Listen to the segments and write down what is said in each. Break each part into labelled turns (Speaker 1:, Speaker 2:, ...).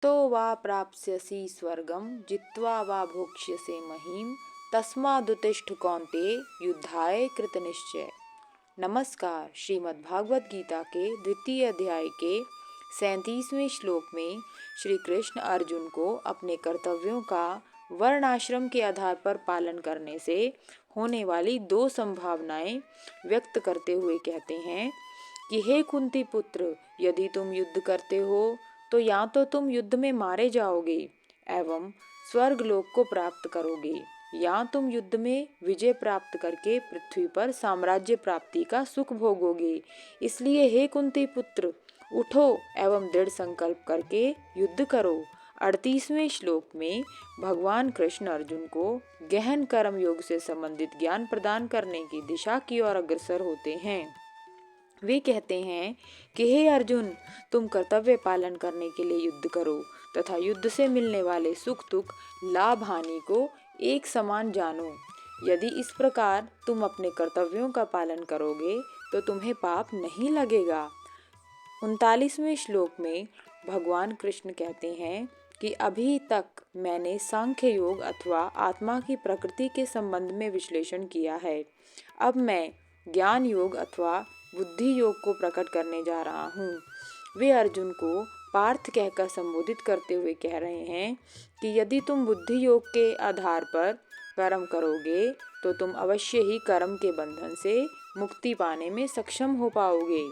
Speaker 1: तो वा प्राप्स्यसि स्वर्गं जित्वा वा भोक्ष्यसे महीम तस्मादुत्तिष्ठ कौन्तेय युद्धाय कृतनिश्चय। नमस्कार। श्रीमद् भागवत गीता के द्वितीय अध्याय के 37वें श्लोक में श्री कृष्ण अर्जुन को अपने कर्तव्यों का वर्णाश्रम के आधार पर पालन करने से होने वाली दो संभावनाएं व्यक्त करते हुए कहते हैं कि हे कुंती पुत्र, यदि तुम युद्ध करते हो तो या तो तुम युद्ध में मारे जाओगे एवं स्वर्ग लोक को प्राप्त करोगे, या तुम युद्ध में विजय प्राप्त करके पृथ्वी पर साम्राज्य प्राप्ति का सुख भोगोगे। इसलिए हे कुंती पुत्र, उठो एवं दृढ़ संकल्प करके युद्ध करो। 38वें श्लोक में भगवान कृष्ण अर्जुन को गहन कर्म योग से संबंधित ज्ञान प्रदान करने की दिशा की ओर अग्रसर होते हैं। वे कहते हैं कि हे अर्जुन, तुम कर्तव्य पालन करने के लिए युद्ध करो तथा युद्ध से मिलने वाले सुख दुख लाभ हानि को एक समान जानो। यदि इस प्रकार तुम अपने कर्तव्यों का पालन करोगे तो तुम्हें पाप नहीं लगेगा। 39वें श्लोक में भगवान कृष्ण कहते हैं कि अभी तक मैंने सांख्य योग अथवा आत्मा की प्रकृति के संबंध में विश्लेषण किया है। अब मैं ज्ञान योग अथवा बुद्धि योग को प्रकट करने जा रहा हूँ। वे अर्जुन को पार्थ कहकर संबोधित करते हुए कह रहे हैं कि यदि तुम बुद्धि योग के आधार पर कर्म करोगे तो तुम अवश्य ही कर्म के बंधन से मुक्ति पाने में सक्षम हो पाओगे।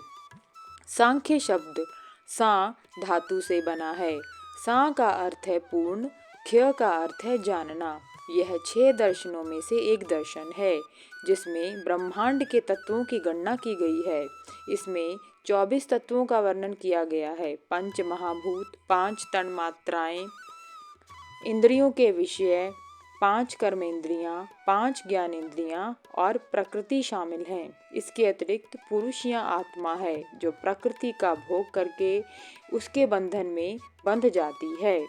Speaker 1: सांख्य शब्द सा धातु से बना है। सा का अर्थ है पूर्ण, ख्य का अर्थ है जानना। यह 6 दर्शनों में से एक दर्शन है जिसमें ब्रह्मांड के तत्वों की गणना की गई है। इसमें 24 तत्वों का वर्णन किया गया है। 5 महाभूत, 5 तन्मात्राएं, इंद्रियों के विषय, 5 कर्मेंद्रियां, 5 ज्ञानेंद्रियां और प्रकृति शामिल हैं। इसके अतिरिक्त पुरुष या आत्मा है जो प्रकृति का भोग करके उसके बंधन में बंध जाती है।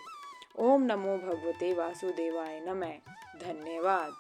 Speaker 1: ओम नमो भगवते वासुदेवाय नमः। धन्यवाद।